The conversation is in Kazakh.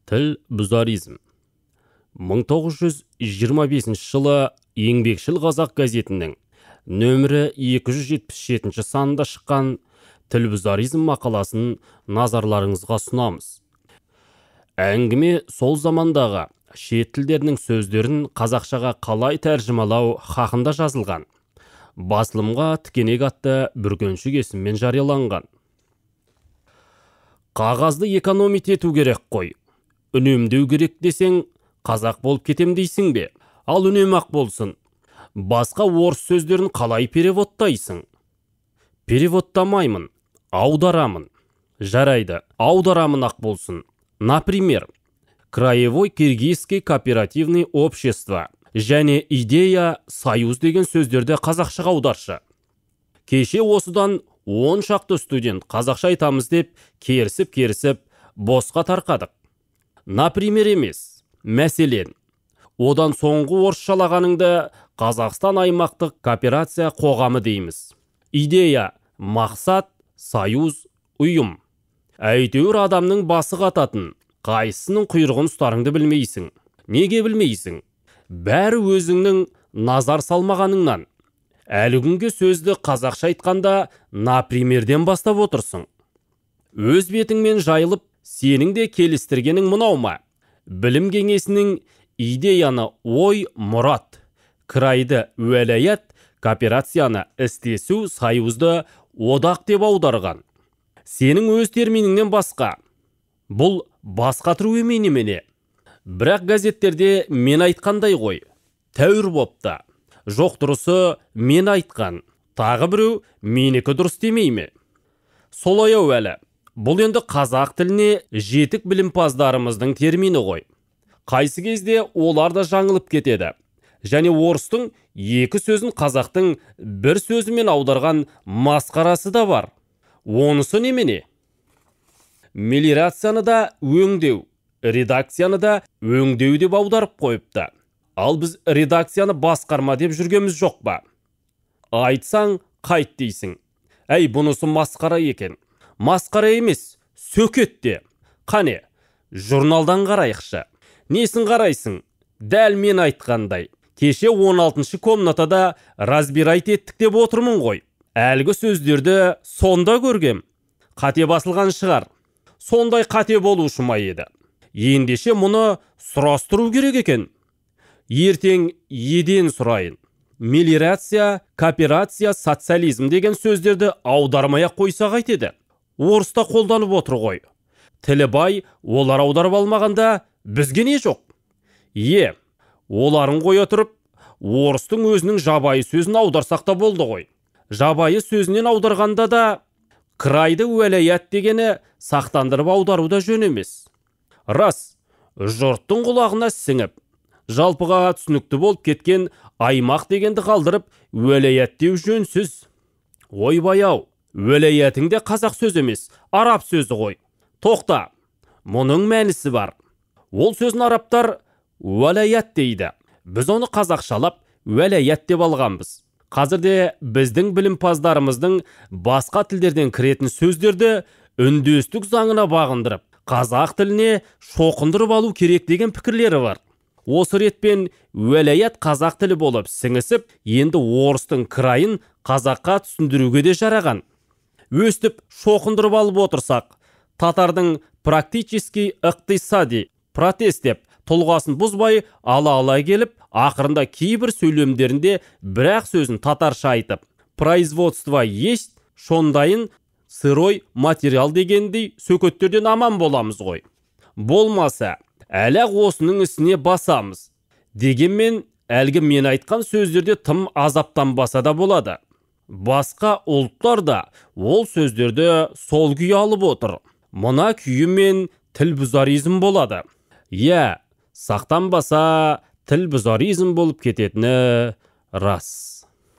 Тіл бұзаризм. 1925 жылы Еңбекшіл Қазақ газетінің нөмірі 277 санында шыққан тіл бұзаризм мақаласын назарларыңызға ұсынамыз. Әңгіме сол замандағы шет тілдерінің сөздерін қазақшаға қалай тәржімалау хақында жазылған. Басылымға тікенек атты бүркеншік есіммен жарияланған. Қағазды экономить ету керек қой. Үнемдеу керек десең, қазақ болып кетем дейсің бе? Ал үнемақ болсын. Басқа орыс сөздерін қалай переводтайсың? Переводтамаймын, аударамын. Жарайды, аударамын ақ болсын. Например, Краевой киргизский кооперативный общество және идея союз деген сөздерді қазақшаға аударшы. Кеше осыдан 10 шақты студент қазақша айтамыз деп керісіп босқа тарқадық. Например емес, мәселен, одан соңғы орысшалағаныңды Қазақстан аймақтық кооперация қоғамы дейміз. Идея, мақсат, союз, ұйым. Әйтеуір адамның басы қататын, қайсының құйрығын ұстарыңды білмейсің. Неге білмейсің? Бәрі өзіңнің назар салмағаныңнан. Әлі күнге сөзді қазақша айтқанда напримерден бастап отырсың. Өз бетіңмен жайылып, сенің де келістіргенің мынау ма? Білім кеңесінің идеяны ой, мұрат, крайды уәлаят, кооперацияны істесу, союзды одақ деп аударған. Сенің өз терминіңнен басқа. Бұл басқа түрі немене? Бірақ газеттерде мен айтқандай ғой. Тәуір бопты. Жоқ дұрысы мен айтқан. Тағы біреу менікі дұрыс демей ме? Солай ау әлі. Бұл енді қазақ тіліне жетік білімпаздарымыздың термині ғой. Қайсы кезде олар да жаңылып кетеді. Және орыстың екі сөзін қазақтың бір сөзімен аударған масқарасы да бар. Онысы немене? Мелиорацияны да өңдеу, редакцияны да өңдеу деп аударып қойыпты. Ал біз редакцияны басқарма деп жүргеміз жоқ ба? Айтсаң, қайт дейсің. Әй, бұнысы масқара екен. Масқара емес, сөкетте. Қане, журналдан қарайықшы. Несін қарайсың? Дәл мен айтқандай. Кеше 16-шы комнатада разбирайт еттік деп отырмын ғой. Әлгі сөздерді сонда көргем. Қате басылған шығар. Сондай қате болушы ма еді. Ендеше мұны сұрастыру керек екен. Ертең еден сұрайын. Мелиорация, кооперация, социализм деген сөздерді аудармaya қойса қайтеді. Орыста қолданып отыр ғой. Тілі бай, олар аударып алмағанда бізге не жоқ? Оларын қоя тұрып, орыстың өзінің жабайы сөзін аударсақ та болды ғой. Жабайы сөзінен аударғанда да крайды уәлаят дегені сақтандырып аударуда жөн емес. Рас, жұрттың құлағына сіңіп, жалпыға түсінікті болып кеткен аймақ дегенді қалдырып, уәлаят деу жөнсіз. Ойбай-ау, уәлаятың де қазақ сөз емес, араб сөзі ғой. Тоқта, мұның мәнісі бар. Ол сөзін арабтар уәлаят дейді. Біз оны қазақшалап уәлаят деп алғанбыз. Қазірде біздің білімпаздарымыздың басқа тілдерден кіретін сөздерді үндестік заңына бағындырып, қазақ тіліне шоқындырып алу керек деген пікірлері бар. Осы ретпен уәлаят қазақ тілі болып сіңісіп, енді орыстың крайын қазаққа түсіндіруге де жараған. Өстіп шоқындырып алып отырсақ, татардың практически иқтисади протест деп тұлғасын бұзбай ала келіп, ақырында кейбір сөйлемдерінде бірақ сөзін татарша айтып, производство есть, шондайын сырой материал дегендей сөкеттерден аман боламыз ғой. Болмаса, әлі осының ісіне басамыз. Дегенмен, әлгі мен айтқан сөздерде тым азаптанбаса да болады. Басқа ұлттар да ол сөздерді сол күй алып отыр. Мына күйімен тіл бұзаризм болады. Сақтанбаса тіл бұзаризм болып кететіні рас.